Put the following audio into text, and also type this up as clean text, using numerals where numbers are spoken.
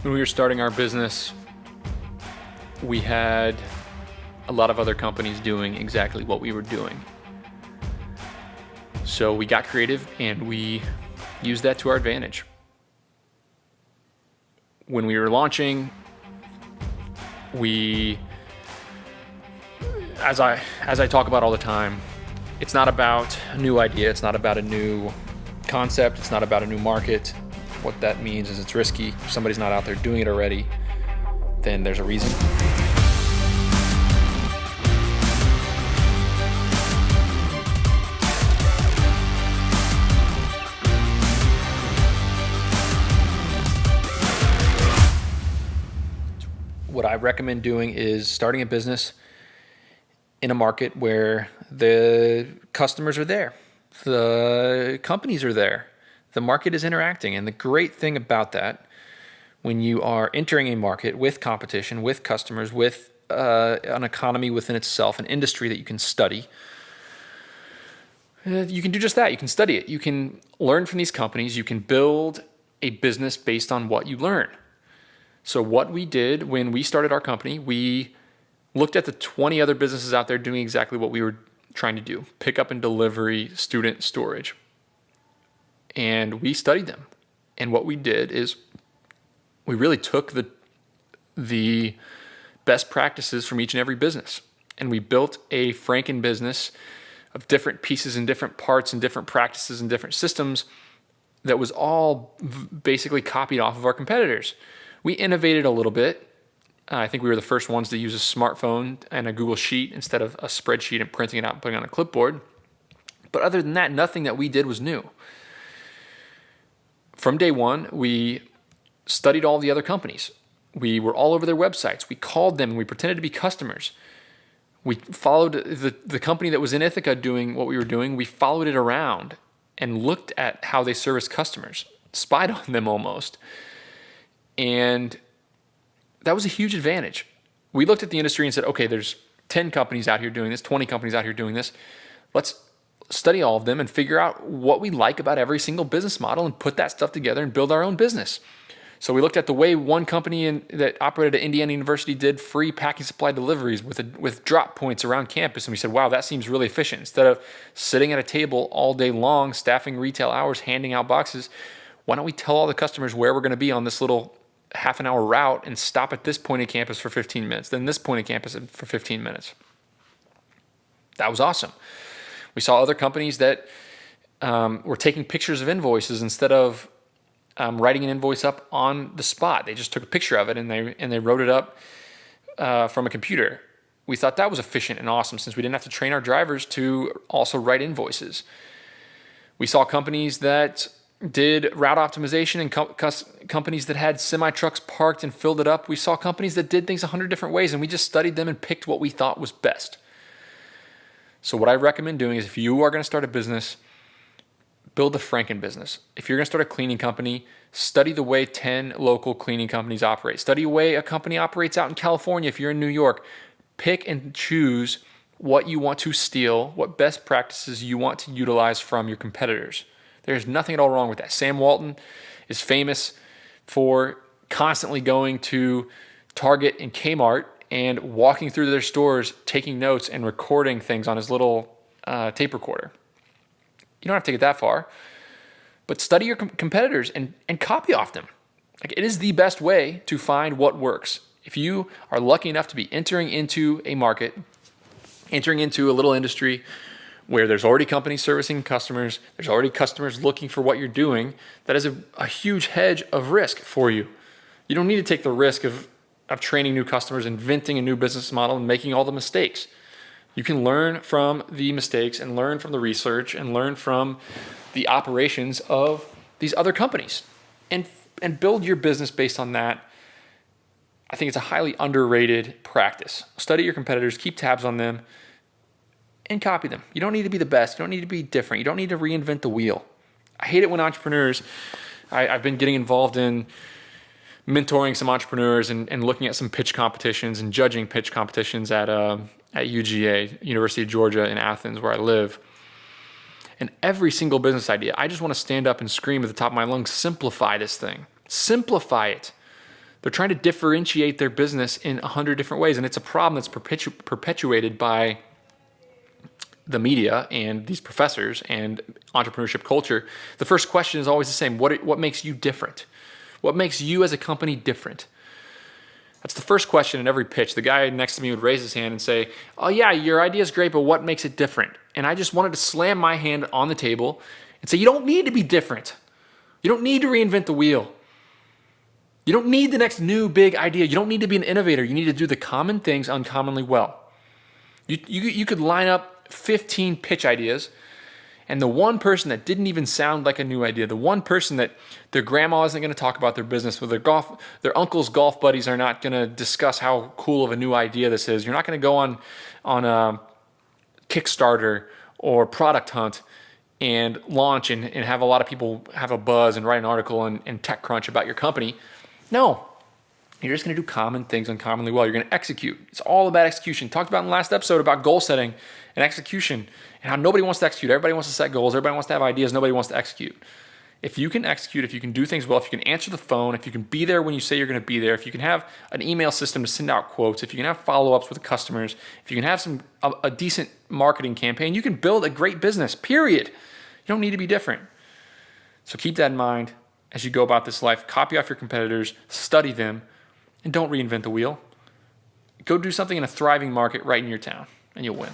When we were starting our business, we had a lot of other companies doing exactly what we were doing. So we got creative and we used that to our advantage. When we were launching, as I talk about all the time, it's not about a new idea, it's not about a new concept, it's not about a new market. What that means is it's risky. If somebody's not out there doing it already, then there's a reason. What I recommend doing is starting a business in a market where the customers are there, the companies are there, the market is interacting. And the great thing about that, when you are entering a market with competition, with customers, with an economy within itself, an industry that you can study, you can do just that. You can study it. You can learn from these companies. You can build a business based on what you learn. So what we did when we started our company, we looked at the 20 other businesses out there doing exactly what we were trying to do: pickup and delivery, student storage. And we studied them. And what we did is we really took the best practices from each and every business. And we built a frankenbusiness of different pieces and different parts and different practices and different systems that was all basically copied off of our competitors. We innovated a little bit. I think we were the first ones to use a smartphone and a Google Sheet instead of a spreadsheet and printing it out and putting it on a clipboard. But other than that, nothing that we did was new. From day one, we studied all the other companies. We were all over their websites. We called them and we pretended to be customers. We followed the company that was in Ithaca doing what we were doing. We followed it around and looked at how they service customers, spied on them almost. And that was a huge advantage. We looked at the industry and said, okay, there's 10 companies out here doing this, 20 companies out here doing this. Let's study all of them and figure out what we like about every single business model and put that stuff together and build our own business. So we looked at the way one company that operated at Indiana University did free packing supply deliveries with drop points around campus. And we said, wow, that seems really efficient. Instead of sitting at a table all day long, staffing retail hours, handing out boxes, why don't we tell all the customers where we're going to be on this little half an hour route and stop at this point of campus for 15 minutes, then this point of campus for 15 minutes. That was awesome. We saw other companies that were taking pictures of invoices instead of writing an invoice up on the spot. They just took a picture of it and they wrote it up from a computer. We thought that was efficient and awesome since we didn't have to train our drivers to also write invoices. We saw companies that did route optimization and companies that had semi-trucks parked and filled it up. We saw companies that did things 100 different ways, and we just studied them and picked what we thought was best. So what I recommend doing is, if you are going to start a business, build a frankenbusiness. If you're going to start a cleaning company, study the way 10 local cleaning companies operate. Study the way a company operates out in California if you're in New York. Pick and choose what you want to steal, what best practices you want to utilize from your competitors. There's nothing at all wrong with that. Sam Walton is famous for constantly going to Target and Kmart and walking through their stores, taking notes and recording things on his little tape recorder. You don't have to take it that far, but study your competitors and copy off them. Like, it is the best way to find what works. If you are lucky enough to be entering into a market, entering into a little industry where there's already companies servicing customers, there's already customers looking for what you're doing, that is a huge hedge of risk for you. You don't need to take the risk of training new customers, inventing a new business model, and making all the mistakes. You can learn from the mistakes and learn from the research and learn from the operations of these other companies and build your business based on that. I think it's a highly underrated practice. Study your competitors, keep tabs on them, and copy them. You don't need to be the best. You don't need to be different. You don't need to reinvent the wheel. I hate it when entrepreneurs, I've been getting involved in mentoring some entrepreneurs and looking at some pitch competitions and judging pitch competitions at UGA, University of Georgia in Athens, where I live. And every single business idea, I just want to stand up and scream at the top of my lungs, simplify this thing. Simplify it. They're trying to differentiate their business in 100 different ways, and it's a problem that's perpetuated by the media and these professors and entrepreneurship culture. The first question is always the same. What makes you different? What makes you as a company different? That's the first question in every pitch. The guy next to me would raise his hand and say, oh yeah, your idea is great, but what makes it different? And I just wanted to slam my hand on the table and say, you don't need to be different. You don't need to reinvent the wheel. You don't need the next new big idea. You don't need to be an innovator. You need to do the common things uncommonly well. You could line up 15 pitch ideas, and the one person that didn't even sound like a new idea, the one person that their grandma isn't going to talk about their business with, their uncle's golf buddies are not going to discuss how cool of a new idea this is. You're not going to go on a Kickstarter or Product Hunt and launch and have a lot of people have a buzz and write an article and TechCrunch about your company. No, you're just going to do common things uncommonly well. You're going to execute. It's all about execution. Talked about in the last episode about goal setting and execution and how nobody wants to execute. Everybody wants to set goals. Everybody wants to have ideas. Nobody wants to execute. If you can execute, if you can do things well, if you can answer the phone, if you can be there when you say you're going to be there, if you can have an email system to send out quotes, if you can have follow-ups with customers, if you can have a decent marketing campaign, you can build a great business, period. You don't need to be different. So keep that in mind as you go about this life. Copy off your competitors, study them, and don't reinvent the wheel. Go do something in a thriving market right in your town, and you'll win.